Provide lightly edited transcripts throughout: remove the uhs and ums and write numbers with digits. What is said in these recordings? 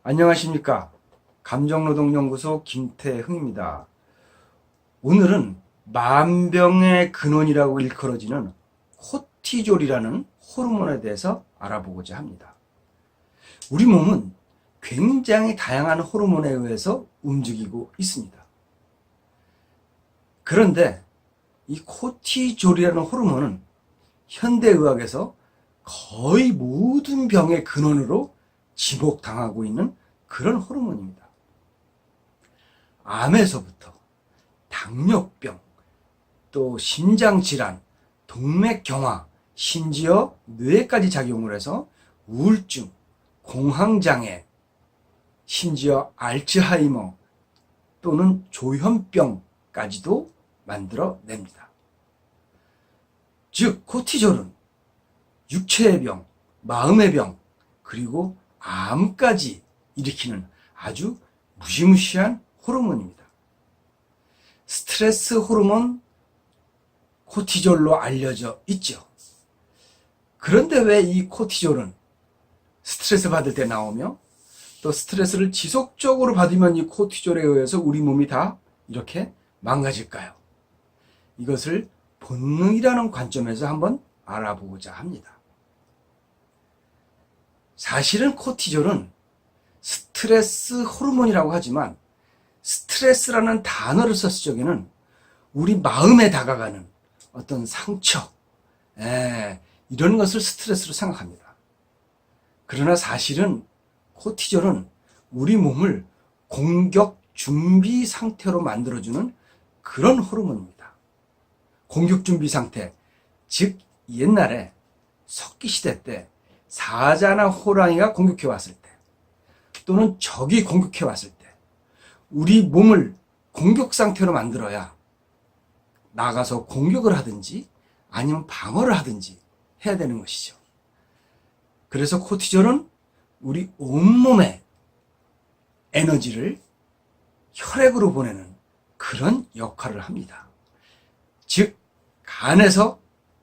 안녕하십니까. 감정노동연구소 김태흥입니다. 오늘은 만병의 근원이라고 일컬어지는 코티졸이라는 호르몬에 대해서 알아보고자 합니다. 우리 몸은 굉장히 다양한 호르몬에 의해서 움직이고 있습니다. 그런데 이 코티졸이라는 호르몬은 현대의학에서 거의 모든 병의 근원으로 지목당하고 있는 그런 호르몬입니다. 암에서부터 당뇨병, 또 심장질환, 동맥경화, 심지어 뇌까지 작용을 해서 우울증, 공황장애, 심지어 알츠하이머 또는 조현병까지도 만들어냅니다. 즉 코티졸은 육체의 병, 마음의 병, 그리고 암까지 일으키는 아주 무시무시한 호르몬입니다. 스트레스 호르몬 코티졸로 알려져 있죠. 그런데 왜 이 코티졸은 스트레스 받을 때 나오며 또 스트레스를 지속적으로 받으면 이 코티졸에 의해서 우리 몸이 다 이렇게 망가질까요? 이것을 본능이라는 관점에서 한번 알아보고자 합니다. 사실은 코티졸은 스트레스 호르몬이라고 하지만 스트레스라는 단어를 썼을 적에는 우리 마음에 다가가는 어떤 상처, 이런 것을 스트레스로 생각합니다. 그러나 사실은 코티졸은 우리 몸을 공격 준비 상태로 만들어주는 그런 호르몬입니다. 공격 준비 상태, 즉 옛날에 석기시대 때 사자나 호랑이가 공격해 왔을 때 또는 적이 공격해 왔을 때 우리 몸을 공격 상태로 만들어야 나가서 공격을 하든지 아니면 방어를 하든지 해야 되는 것이죠. 그래서 코티졸은 우리 온몸에 에너지를 혈액으로 보내는 그런 역할을 합니다. 즉 간에서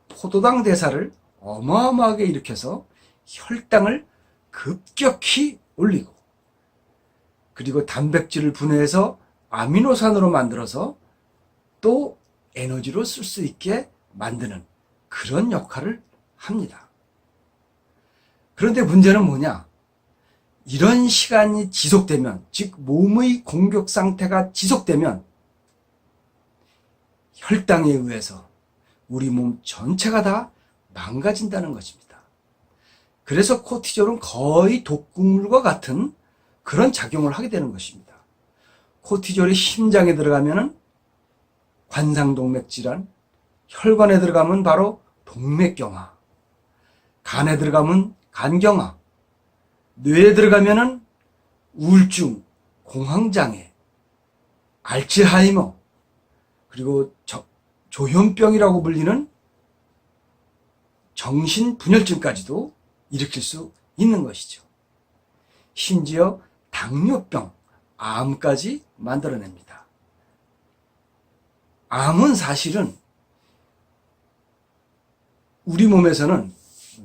포도당 대사를 어마어마하게 일으켜서 혈당을 급격히 올리고 그리고 단백질을 분해해서 아미노산으로 만들어서 또 에너지로 쓸 수 있게 만드는 그런 역할을 합니다. 그런데 문제는 뭐냐? 이런 시간이 지속되면, 즉 몸의 공격 상태가 지속되면 혈당에 의해서 우리 몸 전체가 다 망가진다는 것입니다. 그래서 코티졸은 거의 독극물과 같은 그런 작용을 하게 되는 것입니다. 코티졸이 심장에 들어가면 관상동맥질환, 혈관에 들어가면 바로 동맥경화, 간에 들어가면 간경화, 뇌에 들어가면 우울증, 공황장애, 알츠하이머, 그리고 조현병이라고 불리는 정신분열증까지도 일으킬 수 있는 것이죠. 심지어 당뇨병, 암까지 만들어냅니다. 암은 사실은 우리 몸에서는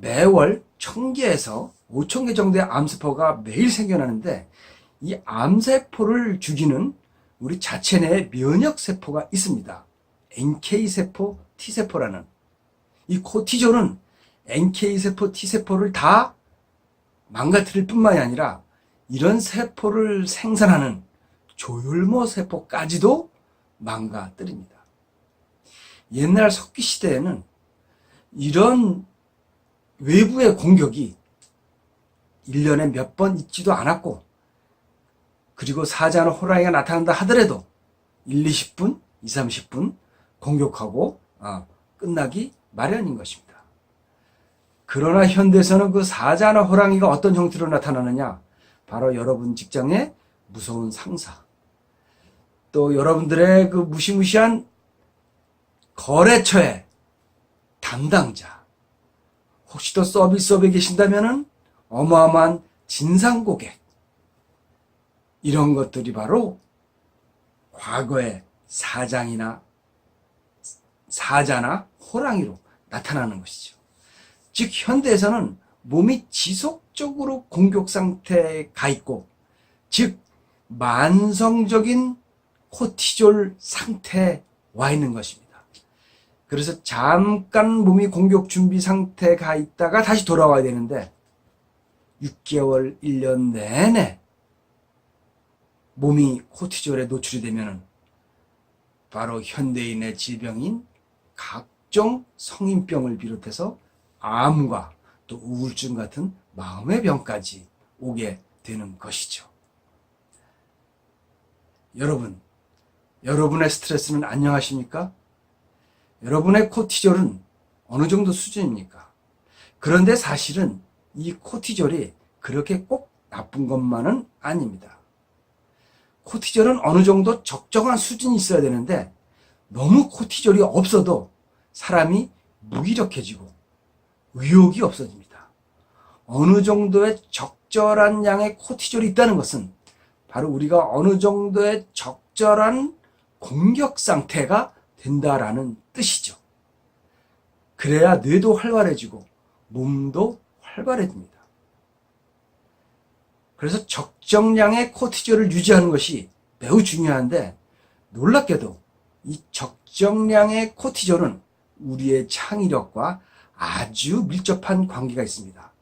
매월 1000개에서 5000개 정도의 암세포가 매일 생겨나는데 이 암세포를 죽이는 우리 자체 내에 면역세포가 있습니다. NK세포, T세포라는. 이 코티졸은 NK세포, T세포를 다 망가뜨릴 뿐만이 아니라 이런 세포를 생산하는 조혈모 세포까지도 망가뜨립니다. 옛날 석기시대에는 이런 외부의 공격이 1년에 몇 번 있지도 않았고 그리고 사자나 호랑이가 나타난다 하더라도 1, 20분, 2, 30분 공격하고 끝나기 마련인 것입니다. 그러나 현대에서는 그 사자나 호랑이가 어떤 형태로 나타나느냐? 바로 여러분 직장의 무서운 상사, 또 여러분들의 그 무시무시한 거래처의 담당자, 혹시 또 서비스업에 계신다면 어마어마한 진상고객, 이런 것들이 바로 과거의 사자나 호랑이로 나타나는 것이죠. 즉 현대에서는 몸이 지속적으로 공격 상태에 가 있고 즉 만성적인 코티졸 상태에 와 있는 것입니다. 그래서 잠깐 몸이 공격 준비 상태에 가 있다가 다시 돌아와야 되는데 6개월, 1년 내내 몸이 코티졸에 노출이 되면 바로 현대인의 질병인 각종 성인병을 비롯해서 암과 또 우울증 같은 마음의 병까지 오게 되는 것이죠. 여러분, 여러분의 스트레스는 안녕하십니까? 여러분의 코티졸은 어느 정도 수준입니까? 그런데 사실은 이 코티졸이 그렇게 꼭 나쁜 것만은 아닙니다. 코티졸은 어느 정도 적정한 수준이 있어야 되는데 너무 코티졸이 없어도 사람이 무기력해지고 의욕이 없어집니다. 어느 정도의 적절한 양의 코티졸이 있다는 것은 바로 우리가 어느 정도의 적절한 공격 상태가 된다라는 뜻이죠. 그래야 뇌도 활발해지고 몸도 활발해집니다. 그래서 적정량의 코티졸을 유지하는 것이 매우 중요한데 놀랍게도 이 적정량의 코티졸은 우리의 창의력과 아주 밀접한 관계가 있습니다.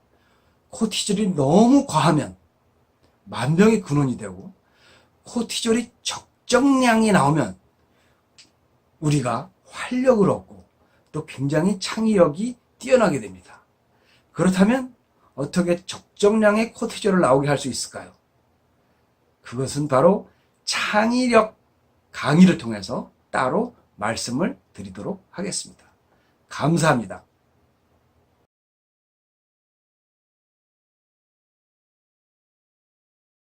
코티졸이 너무 과하면 만병의 근원이 되고 코티졸이 적정량이 나오면 우리가 활력을 얻고 또 굉장히 창의력이 뛰어나게 됩니다. 그렇다면 어떻게 적정량의 코티졸을 나오게 할 수 있을까요? 그것은 바로 창의력 강의를 통해서 따로 말씀을 드리도록 하겠습니다. 감사합니다.